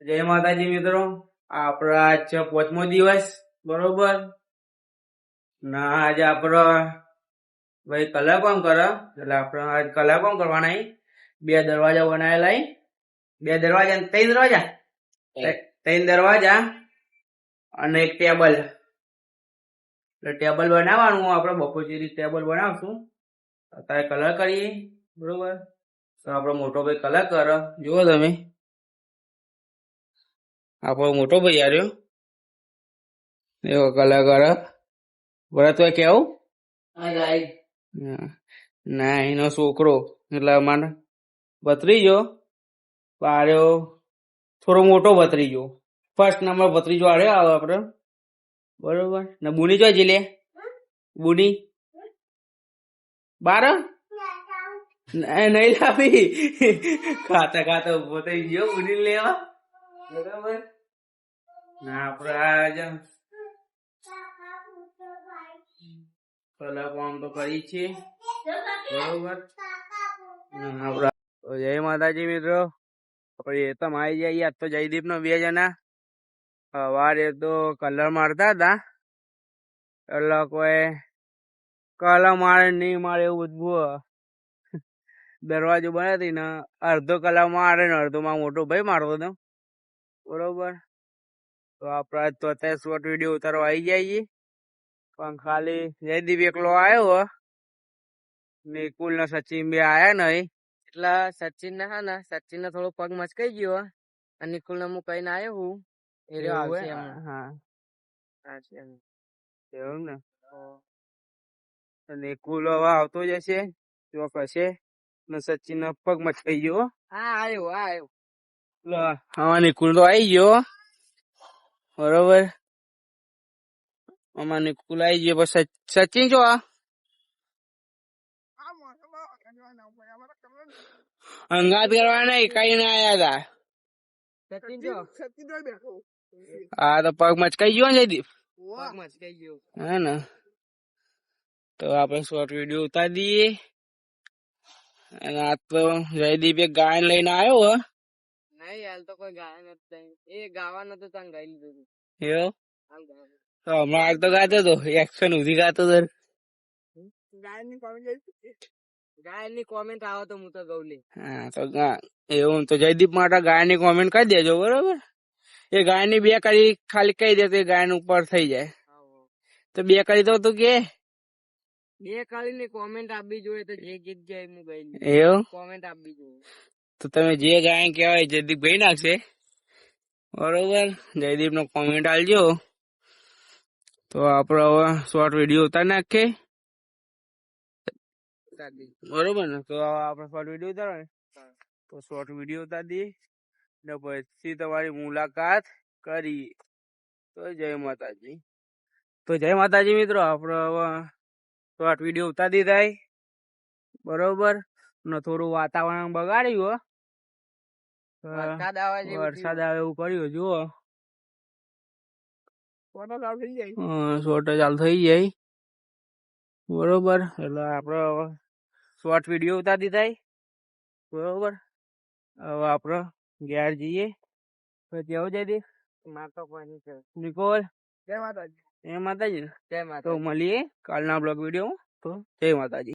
જય માતાજી મિત્રો, આપણા આજ છે 5મો દિવસ, બરોબર ના આજે આપડે ભાઈ કલર કોણ કરે એટલે આપણે આજ કલર કોણ કરવાના? 2 દરવાજા બનાવેલા, 2 દરવાજા 3 દરવાજા 3 દરવાજા અને એક ટેબલ. એટલે ટેબલ બનાવવાનું, આપણે બપોર ટેબલ બનાવશું. અત્યારે કલર કરીએ, બરોબર. તો આપણો મોટો ભાઈ કલર કરે, જુઓ તમે. આપણો મોટો ભાઈ આવ્યો એવો કલર કરે. ભરત ભાઈ કેવું ના એનો છોકરો એટલે અમારે ભત્રીજો આર્યો થોડો મોટો ભત્રીજો, ફર્સ્ટ નંબર ભત્રીજો આર્યો આવે આપડે, બરોબર. ને બુની જો લે બુની 12 નહીં લાવી, ખાતા ખાતા ઉભો થઈ ગયો બુની લેવા, બરોબર. ના આપડે કલર કામ તો કરી છે, બરોબર. જય માતાજી મિત્રો, આપણે એ તો આવી જઈએ. આજ તો જયદીપ નો 2 જણા સવારે તો કલર મારતા હતા, એટલે કોઈ કલર મારે નહીં મારે એવું બધું. દરવાજો બનાવી ને અડધો કલર મારે ને અડધો માં મોટો ભાઈ મારતો હતો, બરોબર. તો આપડે તો અત્યારે શોર્ટ વિડીયો ઉતારવા આવી જઈએ, પણ ખાલી જયદીપ એકલો આવ્યો, નિકુલ ને સચિન બે આયા નહીં. એટલે સચિન ને સચિન ને થોડો પગ મચકાઈ ગયો, અને નિકુલ ને હું કહીને આવ્યો હું એવું ને. નિકુલ હવે આવતો જશે ચોક હશે, ને સચિન ને પગ મચકાઈ ગયો. હા નિકુલ તો આવી ગયો, બરોબર. આમાં નિકુલ આવી ગયો, પછી સચિન જો અંગાત કરવા નહીં કઈ ના આયા હતા. હા તો પગ મચકાઈ ગયો ને જયદીપ, હે ને. તો આપણે શોર્ટ વિડીયો ઉતારી દઈએ. અને આ તો જયદીપ એક ગાયન લઈને આવ્યો હો. નહીં હાલ તો કોઈ ગાય નથી, એ ગાવાનું તો તને ગાઈ લીધું એવું. તો હમણાં આજ તો ગાતો હતો, એક્શન સુધી ગાતો હતો. ગાયની કોમેન્ટ આવે તો હું તો ગૌ લે. હા તો એવું તો જયદીપ માટે ગાયની કોમેન્ટ કરી દેજો, બરોબર. એ ગાયની 2 કરી ખાલી કહી દે તો એ ગાયન ઉપર થઈ જાય. તો 2 કરી દો તું કે 2 કરીને કોમેન્ટ આપવી જોઈએ, તો જે ગીત જાય હું ગાઈ એવું કોમેન્ટ આપવી જોઈએ. તો તમે જે ગાયન કહેવાય જયદીપ ભાઈ નાખશે, બરોબર. જયદીપ નો કોમેન્ટ આલજો. તો આપડે હવે શોર્ટ વિડીયો ઉતારી નાખીએ, બરોબર ને. તો આપણે શોર્ટ વિડીયો ઉતારો ને, તો શોર્ટ વિડીયો ઉતારી દઈએ ને પછી તમારી મુલાકાત કરી. તો જય માતાજી. તો જય માતાજી મિત્રો, આપણે હવે શોર્ટ વિડીયો ઉતારી દીધા, બરોબર. ને થોડું વાતાવરણ બગાડ્યું, વરસાદ આવે એવું કર્યું. જુઓ શોર્ટ ચાલુ થઈ જાય, બરોબર. એટલે આપડે હવે શોર્ટ વિડીયો ઉતારી દીધા, બરોબર. હવે આપડે ઘેર જઈએ. પછી આવું જાય નિકોલ. જય માતાજી. જય માતાજી. જય માતા. તો મળીએ કાલના બ્લોગ વિડીયો. તો જય માતાજી.